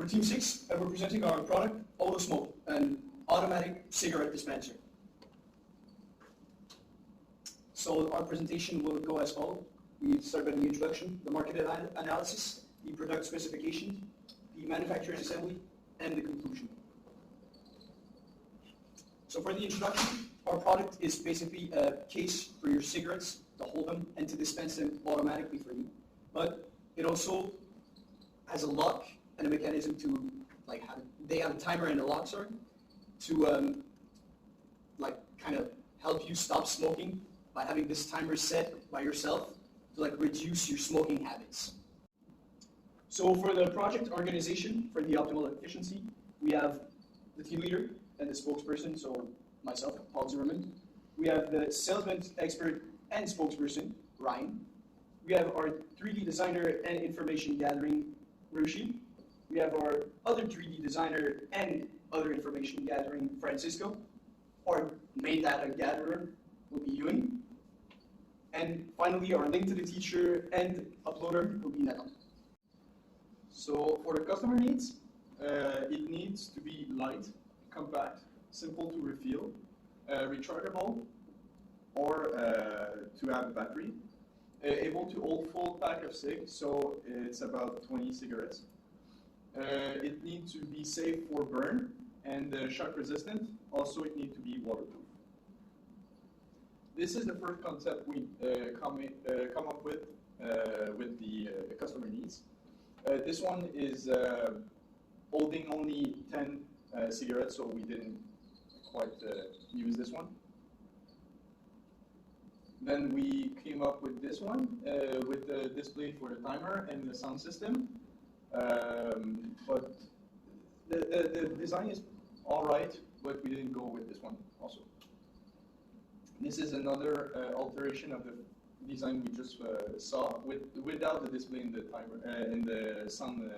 Team6, we're presenting our product, Auto Smoke, an automatic cigarette dispenser. So our presentation will go as follows. We start with the introduction, the market analysis, the product specifications, the manufacturing assembly, and the conclusion. So for the introduction, our product is basically a case for your cigarettes to hold them and to dispense them automatically for you. But it also has a lock and a mechanism to, they have a timer and a lock, to kind of help you stop smoking by having this timer set by yourself to reduce your smoking habits. So for the project organization, for the optimal efficiency, we have the team leader and the spokesperson, so myself, Paul Zimmerman. We have the salesman expert and spokesperson, Ryan. We have our 3D designer and information gathering, Rushi. We have our other 3D designer and other information gathering, Francisco. Our main data gatherer will be Ewan. And finally, our link to the teacher and uploader will be Neto. So for the customer needs, it needs to be light, compact, simple to refill, rechargeable, or to have a battery, able to hold full pack of cigs, so it's about 20 cigarettes. It needs to be safe for burn and shock resistant. Also, it needs to be waterproof. This is the first concept we come up with the customer needs. This one is holding only 10 cigarettes, so we didn't quite use this one. Then we came up with this one with the display for the timer and the sound system. But the design is all right, but we didn't go with this one also. This is another alteration of the design we just saw without the display in the timer in the sound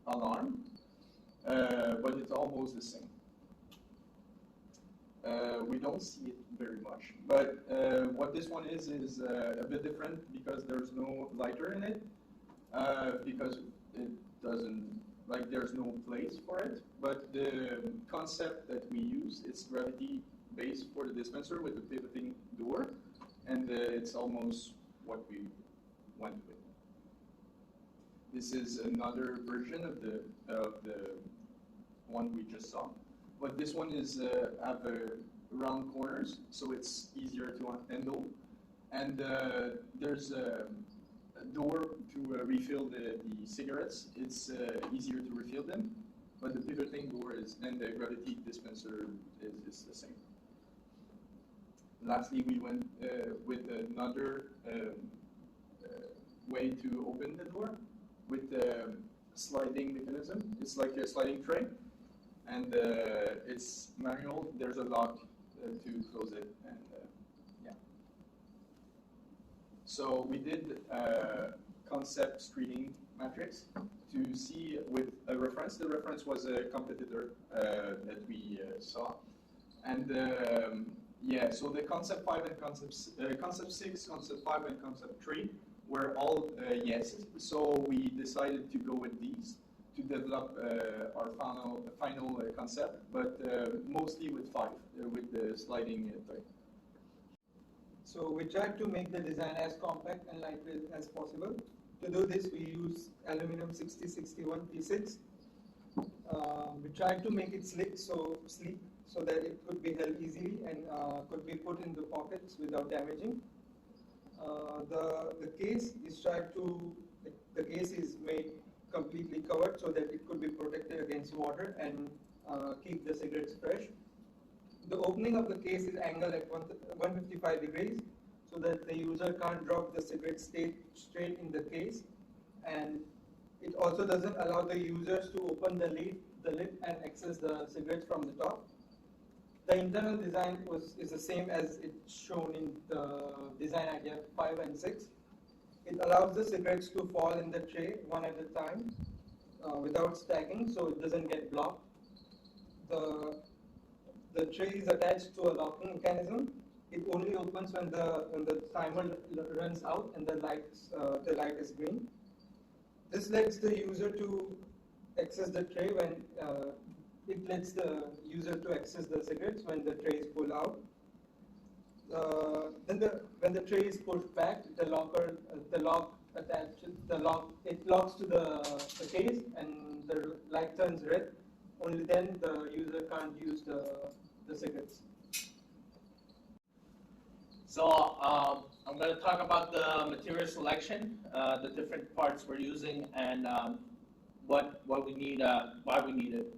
alarm, but it's almost the same. We don't see it very much, but what this one is a bit different because there's no lighter in it, because it doesn't, there's no place for it, but the concept that we use is gravity-based for the dispenser with the pivoting door, and it's almost what we went with. This is another version of the one we just saw. But this one is have round corners, so it's easier to handle. And there's a door to refill the cigarettes. It's easier to refill them, but the pivoting door and the gravity dispenser is the same. Lastly, we went with another way to open the door with the sliding mechanism. It's like a sliding tray. And it's manual. There's a lock to close it, and yeah. So we did concept screening matrix to see with a reference. The reference was a competitor that we saw, and yeah. So the concept 5 and concept 6, concept 5 and concept 3 were all yeses. So we decided to go with these to develop our final concept, but mostly with 5, with the sliding tray. So we tried to make the design as compact and lightweight as possible. To do this, we use aluminum 6061 P6. We tried to make it sleek so that it could be held easily and could be put in the pockets without damaging. The case is made completely covered so that it could be protected against water and keep the cigarettes fresh. The opening of the case is angled at 155 degrees so that the user can't drop the cigarette straight in the case, and it also doesn't allow the users to open the lid and access the cigarettes from the top. The internal design is the same as it's shown in the design idea 5 and 6. It allows the cigarettes to fall in the tray one at a time without stacking, so it doesn't get blocked. The tray is attached to a locking mechanism. It only opens when the timer runs out and the light is green. This lets the user to access the tray when it lets the user to access the cigarettes when the tray is pulled out. When the tray is pushed back, the lock attached, it locks to the case and the light turns red. Only then the user can't use the cigarettes. So I'm going to talk about the material selection, the different parts we're using, and what we need, why we need it.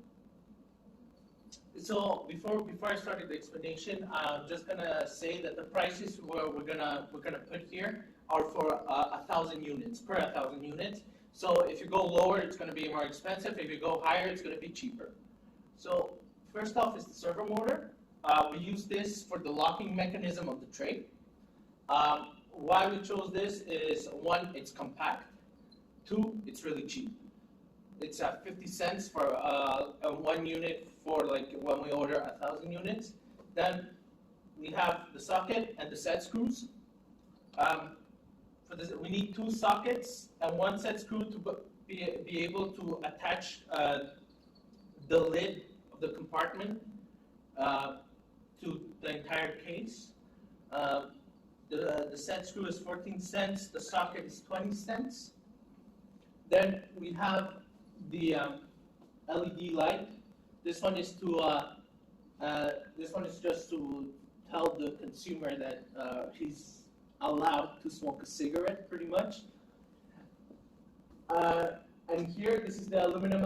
So before I started the explanation, I'm just gonna say that the prices we're gonna put here are for 1,000 units, per 1,000 units. So if you go lower, it's gonna be more expensive. If you go higher, it's gonna be cheaper. So first off is the servo motor. We use this for the locking mechanism of the tray. Why we chose this is, one, it's compact. Two, it's really cheap. It's 50 cents for one unit for like when we order 1,000 units. Then we have the socket and the set screws. For this, we need 2 sockets and 1 set screw to be able to attach the lid of the compartment to the entire case. The set screw is 14 cents. The socket is 20 cents. Then we have the LED light. This one is just to tell the consumer that he's allowed to smoke a cigarette, pretty much. And here, this is the aluminum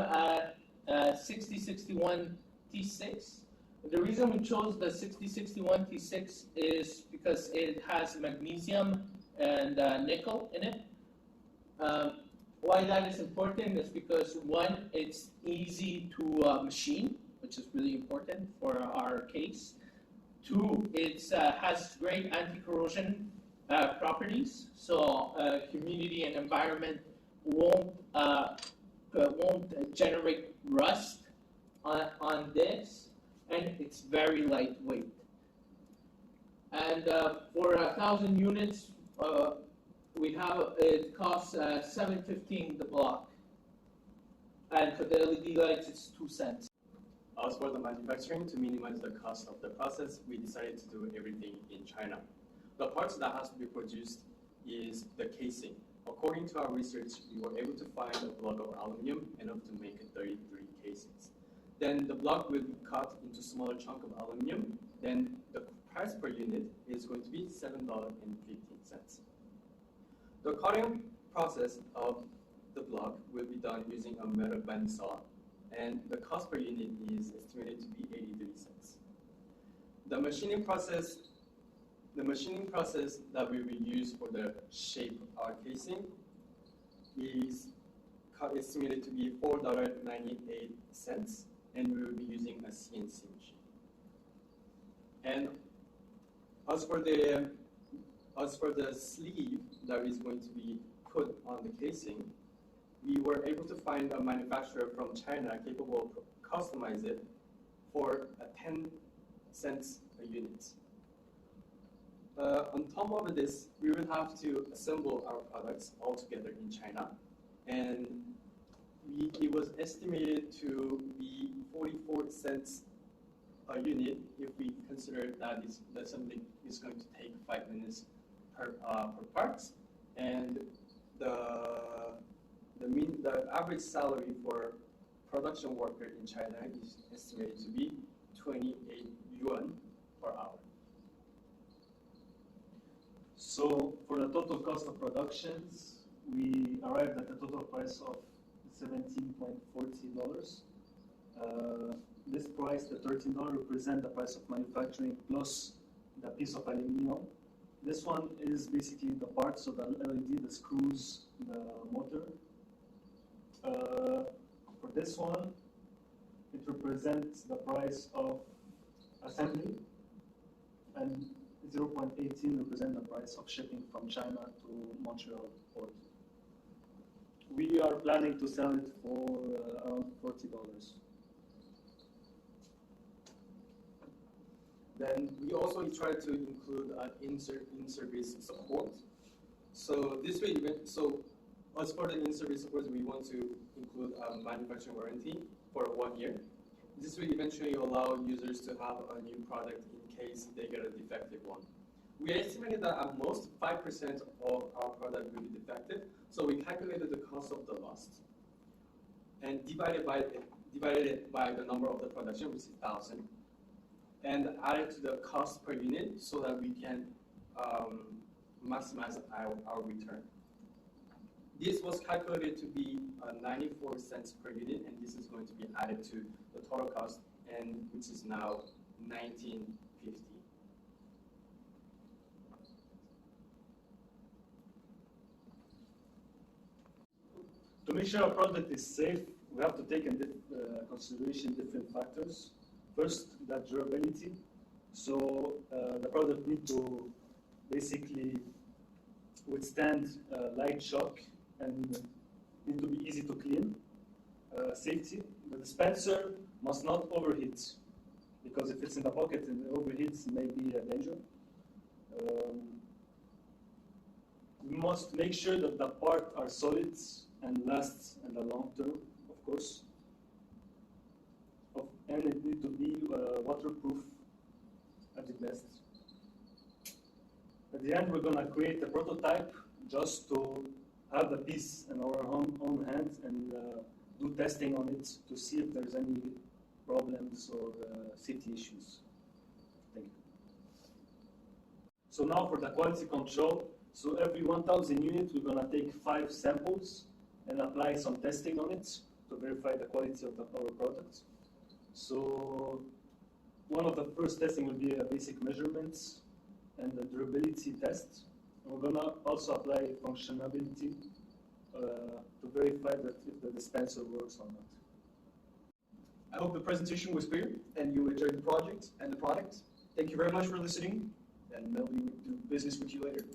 6061 T6. The reason we chose the 6061 T6 is because it has magnesium and nickel in it. Why that is important is because, one, it's easy to machine, which is really important for our case. Two, it has great anti-corrosion properties, so humidity and environment won't generate rust on this, and it's very lightweight. And for 1,000 units, we have, it costs $7.15 the block, and for the LED lights, it's 2 cents. As for the manufacturing, to minimize the cost of the process, we decided to do everything in China. The parts that has to be produced is the casing. According to our research, we were able to find a block of aluminum enough to make 33 casings. Then the block will be cut into smaller chunk of aluminum. Then the price per unit is going to be $7.15. The cutting process of the block will be done using a metal bandsaw, and the cost per unit is estimated to be 83 cents. The machining process that we will use for the shape of our casing is estimated to be $4.98, and we will be using a CNC machine. And as for the sleeve that is going to be put on the casing, we were able to find a manufacturer from China capable of customize it for 10 cents a unit. On top of this, we will have to assemble our products all together in China, and it was estimated to be 44 cents a unit if we consider that the assembly is going to take 5 minutes per parts, and the average salary for production worker in China is estimated to be 28 yuan per hour. So for the total cost of productions, we arrived at a total price of $17.40. This price, the $13, represents the price of manufacturing plus the piece of aluminum. This one is basically the parts, so the LED, the screws, the motor. For this one, it represents the price of assembly, and 0.18 represents the price of shipping from China to Montreal port. We are planning to sell it for around $40. Then we also try to include an in-service support. So this way, As for the in-service support, we want to include a manufacturing warranty for 1 year. This will eventually allow users to have a new product in case they get a defective one. We estimated that at most 5% of our product will be defective, so we calculated the cost of the loss and divided it by the number of the production, which is 1,000, and added to the cost per unit so that we can maximize our return. This was calculated to be 94 cents per unit, and this is going to be added to the total cost, and which is now 1950. To make sure our product is safe, we have to take into consideration different factors. First, the durability. So the product needs to basically withstand light shock and need to be easy to clean. Safety. The dispenser must not overheat, because if it's in the pocket and it overheats, it may be a danger. We must make sure that the parts are solid and lasts in the long term, of course. And it needs to be waterproof at the best. At the end, we're going to create a prototype just to have the piece in our own hands and do testing on it to see if there's any problems or safety issues. Thank you. So now for the quality control. So every 1,000 units, we're going to take 5 samples and apply some testing on it to verify the quality of our product. So one of the first testing will be a basic measurements and the durability test. And we're going to also apply functionality to verify that if the dispenser works or not. I hope the presentation was clear and you enjoyed the project and the product. Thank you very much for listening, and maybe we'll do business with you later.